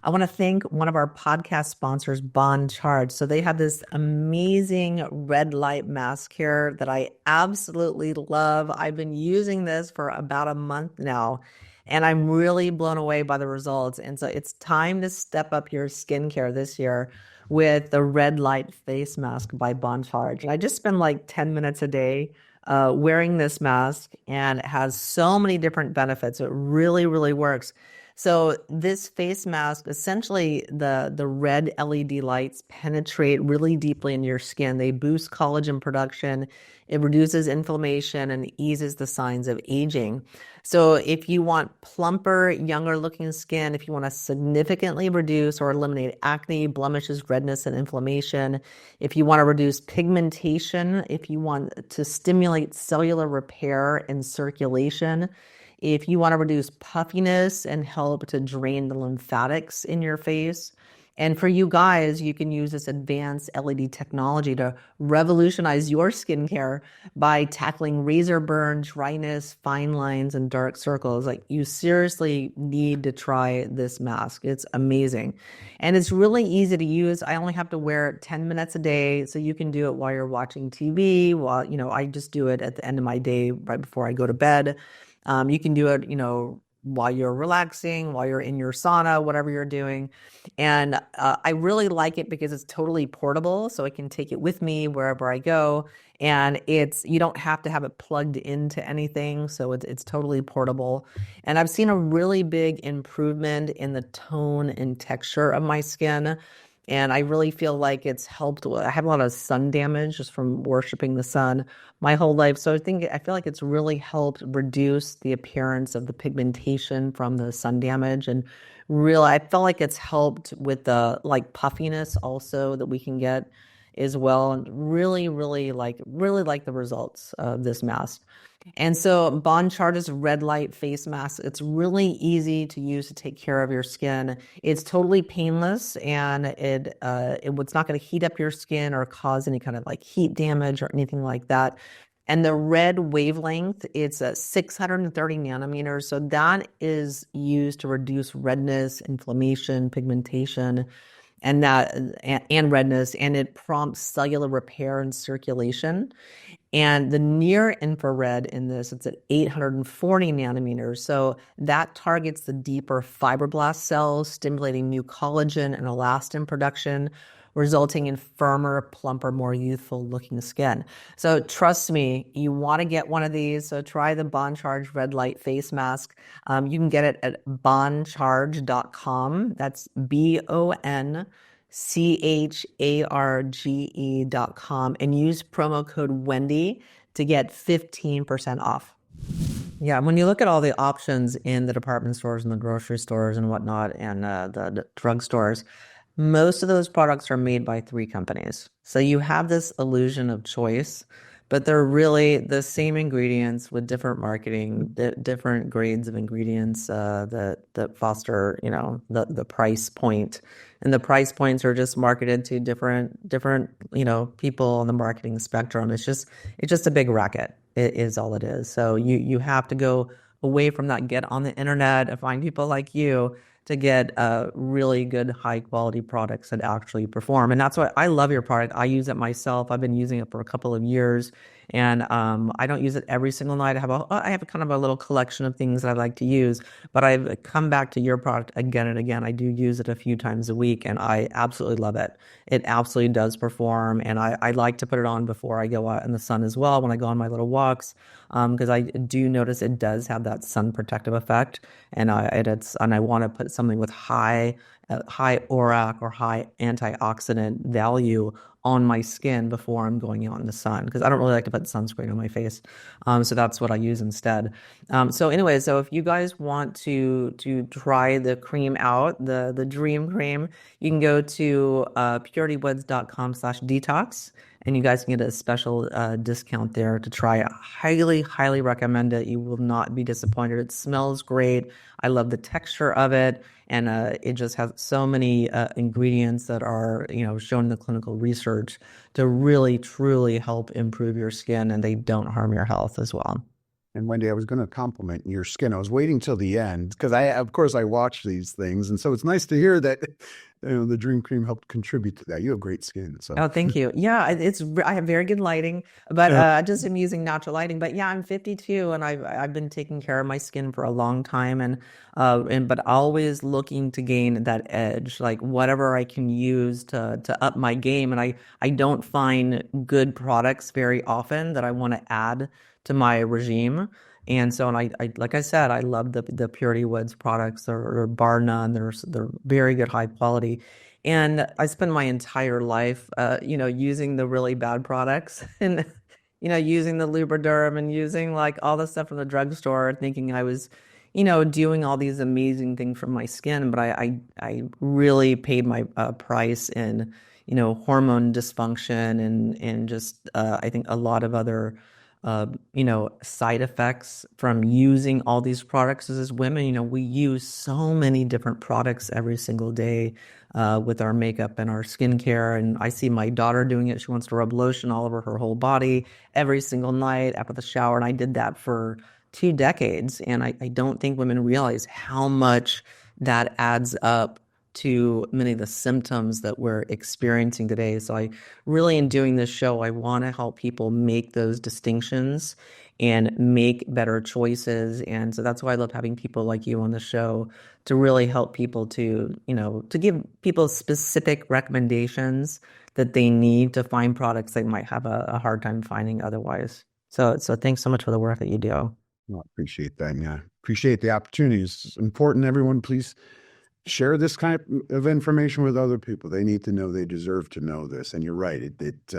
I want to thank one of our podcast sponsors, Bond Charge. So they have this amazing red light mask here that I absolutely love. I've been using this for about a month now, and I'm really blown away by the results. And so it's time to step up your skincare this year with the red light face mask by Bond Charge. I just spend like 10 minutes a day wearing this mask, and it has so many different benefits. It really, really works. So this face mask, essentially the red LED lights penetrate really deeply into your skin. They boost collagen production. It reduces inflammation and eases the signs of aging. So if you want plumper, younger looking skin, if you want to significantly reduce or eliminate acne, blemishes, redness, and inflammation, if you want to reduce pigmentation, if you want to stimulate cellular repair and circulation, if you want to reduce puffiness and help to drain the lymphatics in your face. And for you guys, you can use this advanced LED technology to revolutionize your skincare by tackling razor burn, dryness, fine lines, and dark circles. Like, you seriously need to try this mask. It's amazing. And it's really easy to use. I only have to wear it 10 minutes a day, so you can do it while you're watching TV. I just do it at the end of my day right before I go to bed. You can do it, while you're relaxing, while you're in your sauna, whatever you're doing. And I really like it because it's totally portable, so I can take it with me wherever I go. And you don't have to have it plugged into anything, so it's totally portable. And I've seen a really big improvement in the tone and texture of my skin. And I really feel like it's helped. I have a lot of sun damage just from worshiping the sun my whole life. So I feel like it's really helped reduce the appearance of the pigmentation from the sun damage. And really, I felt like it's helped with the like puffiness also that we can get as well. And really like the results of this mask. And so Bon Chart is a red light face mask. It's really easy to use to take care of your skin. It's totally painless, and it's not going to heat up your skin or cause any kind of like heat damage or anything like that. And the red wavelength, it's 630 nanometers. So that is used to reduce redness, inflammation, pigmentation, and redness, and it prompts cellular repair and circulation. And the near infrared in this, it's at 840 nanometers. So that targets the deeper fibroblast cells, stimulating new collagen and elastin production, resulting in firmer, plumper, more youthful looking skin. So trust me, you want to get one of these. So try the Bon Charge Red Light Face Mask. You can get it at boncharge.com. That's BONCHARGE.com, and use promo code Wendy to get 15% off. Yeah, when you look at all the options in the department stores and the grocery stores and whatnot, and the drugstores, most of those products are made by 3 companies. So you have this illusion of choice, but they're really the same ingredients with different marketing, different grades of ingredients that foster, the price point. And the price points are just marketed to different, people on the marketing spectrum. It's just a big racket. It is all it is. So you have to go away from that, get on the internet and find people like you to get really good high quality products that actually perform. And that's why I love your product. I use it myself. I've been using it for a couple of years, and I don't use it every single night. I have kind of a little collection of things that I like to use, but I've come back to your product again and again. I do use it a few times a week, and I absolutely love it. It absolutely does perform, and I like to put it on before I go out in the sun as well when I go on my little walks, because I do notice it does have that sun protective effect, and I want to put something with high ORAC or high antioxidant value on my skin before I'm going out in the sun, because I don't really like to put sunscreen on my face. So that's what I use instead. So if you guys want to try the cream out, the Dream Cream, you can go to puritywoods.com/detox, and you guys can get a special discount there to try it. Highly recommend it. You will not be disappointed. It smells great. I love the texture of it. And it just has so many ingredients that are, shown in the clinical research to really, truly help improve your skin, and they don't harm your health as well. And Wendy, I was going to compliment your skin. I was waiting till the end because of course, I watch these things, and so it's nice to hear that the Dream Cream helped contribute to that. You have great skin. So. Oh, thank you. Yeah, I have very good lighting, but I just am using natural lighting. But yeah, I'm 52, and I've been taking care of my skin for a long time, but always looking to gain that edge, like whatever I can use to up my game. And I don't find good products very often that I want to add to my regime. And so, I like I said, I love the Purity Woods products. They're bar none. They're very good, high quality. And I spend my entire life, using the really bad products and, using the Lubriderm and using like all the stuff from the drugstore, thinking I was, doing all these amazing things for my skin. But I really paid my price in, hormone dysfunction and just, I think a lot of other side effects from using all these products. As women, we use so many different products every single day with our makeup and our skincare. And I see my daughter doing it. She wants to rub lotion all over her whole body every single night after the shower. And I did that for 2 decades. And I don't think women realize how much that adds up to many of the symptoms that we're experiencing today. So I really, in doing this show, I want to help people make those distinctions and make better choices. And so that's why I love having people like you on the show to really help people to, to give people specific recommendations that they need to find products they might have a hard time finding otherwise. So thanks so much for the work that you do. Well, I appreciate that. Yeah. Appreciate the opportunity. It's important. Everyone, please share this kind of information with other people. They need to know, they deserve to know this. And you're right. It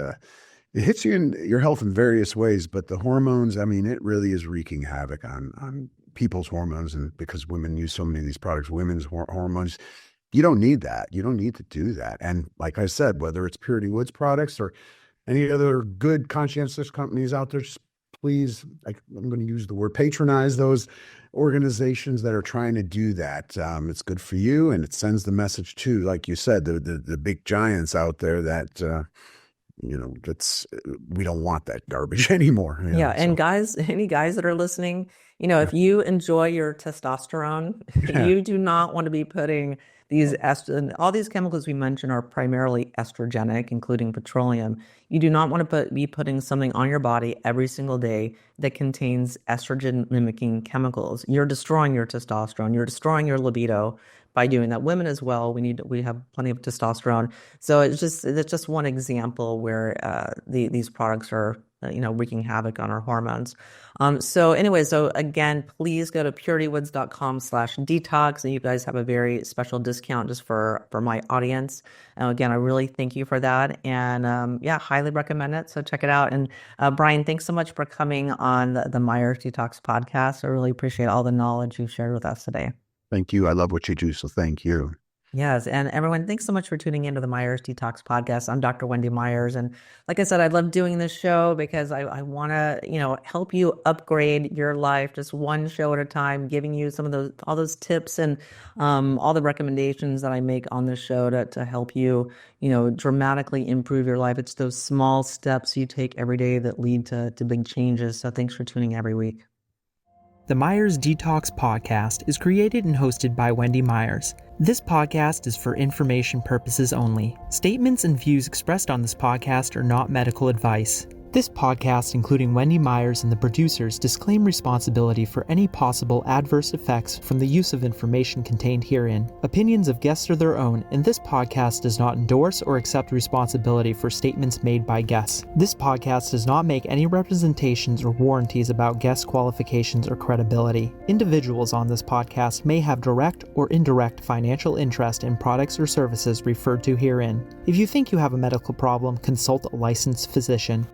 hits you in your health in various ways, but the hormones, I mean, it really is wreaking havoc on people's hormones. And because women use so many of these products, women's hormones, you don't need that. You don't need to do that. And like I said, whether it's Purity Woods products or any other good conscientious companies out there, just please, I'm going to use the word patronize those organizations that are trying to do that. It's good for you, and it sends the message to, like you said, the big giants out there that we don't want that garbage anymore. Yeah, and guys, any guys that are listening, if you enjoy your testosterone, you do not want to be putting all these chemicals we mentioned are primarily estrogenic, including petroleum. You do not want to be putting something on your body every single day that contains estrogen mimicking chemicals. You're destroying your testosterone. You're destroying your libido by doing that. Women as well. We have plenty of testosterone. So it's just one example where these products are wreaking havoc on our hormones. So again, please go to puritywoods.com/detox, and you guys have a very special discount just for my audience. Again, I really thank you for that, and highly recommend it. So check it out. And Brian, thanks so much for coming on the Myers Detox podcast. I really appreciate all the knowledge you've shared with us today. Thank you. I love what you do, so thank you. Yes. And everyone, thanks so much for tuning into the Myers Detox podcast. I'm Dr. Wendy Myers. And like I said, I love doing this show because I want to, help you upgrade your life just one show at a time, giving you all those tips and all the recommendations that I make on the show to help you, dramatically improve your life. It's those small steps you take every day that lead to big changes. So thanks for tuning every week. The Myers Detox podcast is created and hosted by Wendy Myers. This podcast is for information purposes only. Statements and views expressed on this podcast are not medical advice. This podcast, including Wendy Myers and the producers, disclaim responsibility for any possible adverse effects from the use of information contained herein. Opinions of guests are their own, and this podcast does not endorse or accept responsibility for statements made by guests. This podcast does not make any representations or warranties about guest qualifications or credibility. Individuals on this podcast may have direct or indirect financial interest in products or services referred to herein. If you think you have a medical problem, consult a licensed physician.